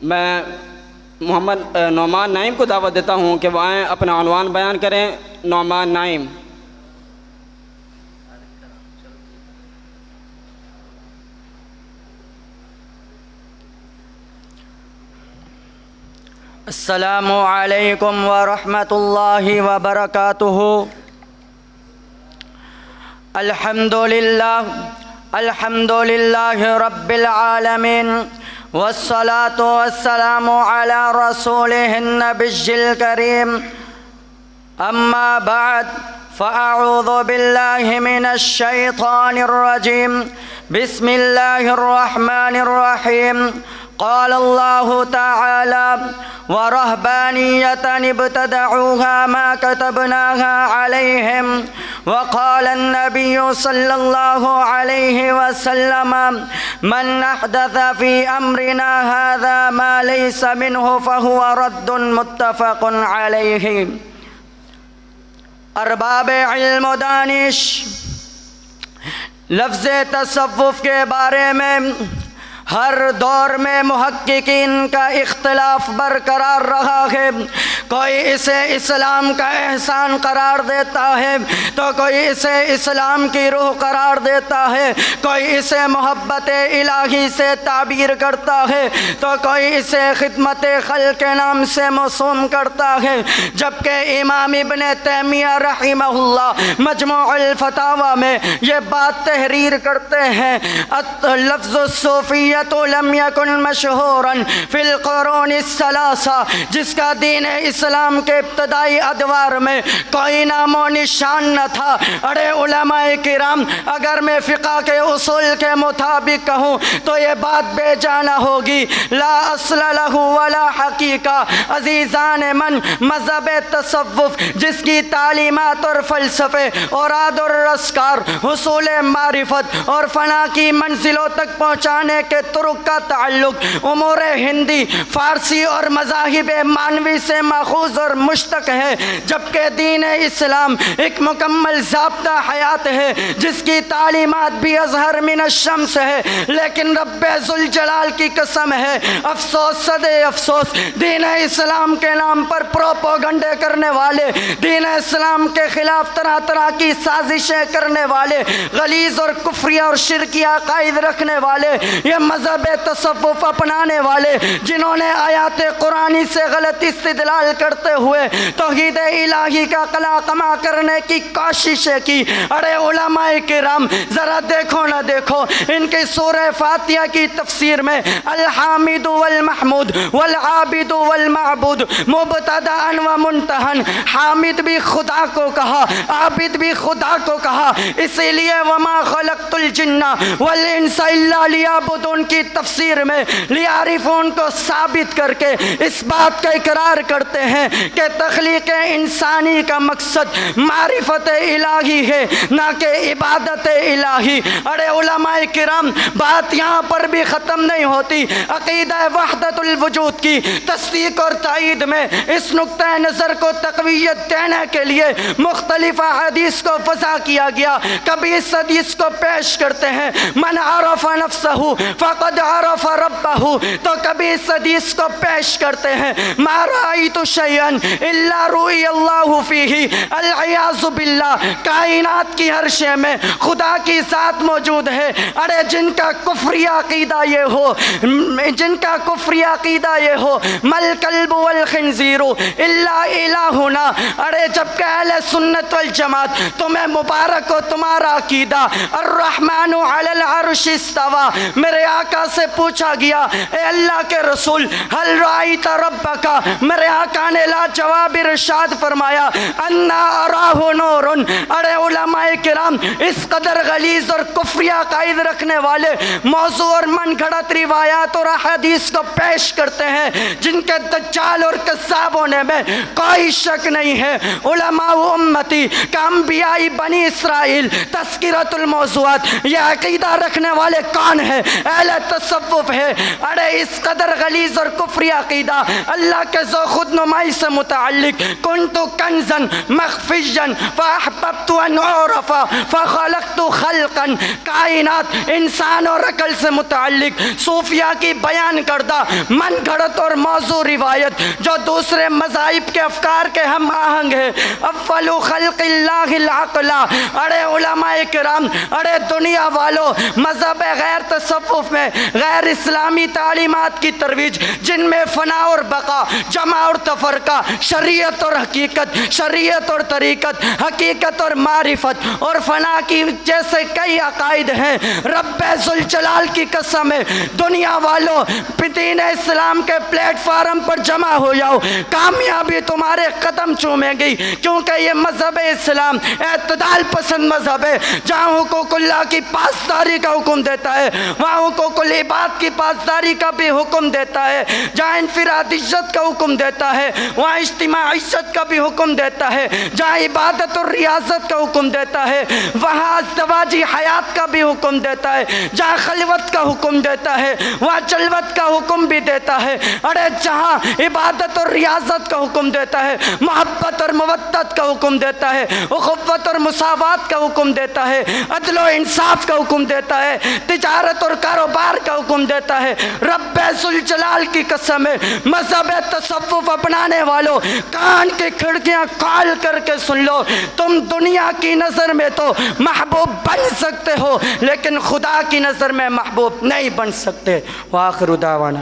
میں محمد نعمان نعیم کو دعوت دیتا ہوں کہ وہ آئیں اپنا عنوان بیان کریں۔ نعمان نعیم۔ السلام علیکم ورحمۃ اللہ وبرکاتہ۔ الحمد للہ رب العالمین، والصلاة والسلام علی رسولہ النبی الکریم، اما بعد فاعوذ باللہ من الشیطان الرجیم، بسم اللہ الرحمن الرحیم۔ قال الله تعالى ورهبانية ابتدعوها ما كتبناها عليهم، وقال النبي صلى الله عليه وسلم من أحدث في أمرنا هذا ما ليس منه فهو رد، متفق عليه۔ ارباب علم و دانش، لفظ تصوف کے بارے میں ہر دور میں محققین کا اختلاف برقرار رہا ہے۔ کوئی اسے اسلام کا احسان قرار دیتا ہے تو کوئی اسے اسلام کی روح قرار دیتا ہے، کوئی اسے محبت الہی سے تعبیر کرتا ہے تو کوئی اسے خدمت خلق کے نام سے موسوم کرتا ہے، جبکہ امام ابن تیمیہ رحمہ اللہ مجموع الفتاوی میں یہ بات تحریر کرتے ہیں، لفظ الصوفیت لم یکن مشہورا فی القرون الثلاثہ، جس کا دین اسلام کے ابتدائی ادوار میں کوئی نام و نشان نہ تھا۔ ارے علماء کرام، اگر میں فقہ کے اصول کے مطابق کہوں تو یہ بات بے جانا ہوگی۔ لا اصل لہ ولا حقیقہ۔ عزیزان من، مذہب تصوف جس کی تعلیمات اور فلسفے، اوراد اور رسکار، حصول معرفت اور فنا کی منزلوں تک پہنچانے کے طرق کا تعلق امور ہندی، فارسی اور مذاہب مانوی سے ماخوذ اور مشتق ہے، جبکہ دین اسلام ایک مکمل ضابطہ حیات ہے جس کی تعلیمات بھی اظہر من الشمس ہے۔ لیکن رب ذوالجلال کی قسم ہے، افسوس صدے افسوس، دین اسلام کے نام پر پروپوگنڈے کرنے والے، دین اسلام کے خلاف طرح طرح کی سازشیں کرنے والے، غلیظ اور کفریہ اور شرکی عقائد رکھنے والے، یہ مذہب تصوف اپنانے والے، جنہوں نے آیات قرآنی سے غلط استدلال کرتے ہوئے توحید الہی کا قلقمہ کرنے کی کوششیں کی۔ ارے علماء کرام، ذرا دیکھو نہ دیکھو، ان کی سورہ فاتحہ کی تفسیر میں الحامد والمحمود والعابد والمعبود مبتدأ و منتہا، حامد بھی خدا کو کہا، عابد بھی خدا کو کہا، اسی لیے وما خلقت الجن والانس الا لیعبدون کی تفسیر میں لیعرفون کو ثابت کر کے اس بات کا اقرار کرتے ہیں کہ تخلیق انسانی کا مقصد معرفت الہی ہے، نہ کہ عبادت الہی۔ ارے علماء کرام، بات یہاں پر بھی ختم نہیں ہوتی۔ عقیدہ وحدت الوجود کی تصدیق اور تائید میں اس نقطہ نظر کو تقویت دینے کے لیے مختلف حدیث کو وضع کیا گیا۔ کبھی اس حدیث کو پیش کرتے ہیں من عرف نفسہ فقد عرف ربہ، تو کبھی اس حدیث کو پیش کرتے ہیں ما رأیت شیئا الا رؤی اللہ فیہ، العیاذ باللہ، کائنات کی ہر شے میں خدا کی ذات موجود ہے۔ ارے جن کا کفری عقیدہ یہ ہو، جن کا کفری عقیدہ یہ ہو مل کلب والخنزیر الا الہنا، ارے جبکہ اہل سنت والجماعت تمہیں مبارک ہو تمہارا عقیدہ۔ الرحمن علی العرش استوى، میرے آقا سے پوچھا گیا اے اللہ کے رسول حل رأیت ربک، میرے آقا نے لاجواب ارشاد فرمایا انا اراہ نور۔ ارے علماء کرام، اس قدر غلیظ اور کفری عقائد رکھنے والے موضوع اور من گھڑت روایات اور احادیث کو پیش کرتے ہیں جن کے دجال اور کذاب ہونے میں کوئی شک نہیں ہے۔ علماء امتی کا انبیاء بنی اسرائیل تذکرۃ الموضوعات، یہ عقیدہ رکھنے والے کون ہیں؟ اہل تصوف ہے۔ ارے اس قدر غلیظ اور کفری عقیدہ اللہ کے ذو خود نمائی سے متعلق کنت کنزا مخفیا فاحببت ان اعرف فخلقت خلقا، کائنات، انسان اور عقل سے متعلق صوفیہ کی بیان کردہ من من گھڑت اور موضوع روایت جو دوسرے مذاہب کے افکار کے ہم آہنگ ہے. اول خلق اللہ العقل. اڑے علماء کرام، اڑے دنیا والو، مذہب غیر تصوف میں غیر اسلامی تعلیمات کی ترویج جن میں فنا اور بقا، جمع اور تفرقہ، شریعت اور حقیقت، شریعت اور طریقت، حقیقت اور معرفت اور فنا کی جیسے کئی عقائد ہیں. رب ذوالجلال کی قسم ہے، دنیا والوں دین اسلام کے پلیٹ فارم پر جمع ہو جاؤ، کامیابی تمہارے قدم چومے گی، کیونکہ یہ مذہب اسلام اعتدال پسند مذہب ہے، جہاں حقوق اللہ کی پاسداری کا حکم دیتا ہے وہاں حقوق العباد کی پاسداری کا بھی حکم دیتا ہے، جہاں انفرادی عزت کا حکم دیتا ہے وہاں اجتماعی عزت کا بھی حکم دیتا ہے، جہاں عبادت اور ریاضت کا حکم دیتا ہے وہاں ازدواجی حیات کا بھی حکم دیتا ہے، جہاں خلوت کا حکم دیتا ہے وہاں جلوت کا حکم بھی دیتا ہے. ارے جہاں عبادت اور ریاضت کا حکم دیتا ہے، محبت اور مودت کا حکم دیتا ہے، اخوت اور مساوات کا حکم دیتا ہے، عدل و انصاف کا حکم دیتا ہے، تجارت اور کاروبار کا حکم دیتا ہے. رب ذوالجلال کی قسم ہے، مذہب تصوف اپنانے والوں کان کی کھڑکیاں کھول کر کے سن لو، تم دنیا کی نظر میں تو محبوب بن سکتے ہو لیکن خدا کی نظر میں محبوب نہیں بن سکتے. وآخر دعوانا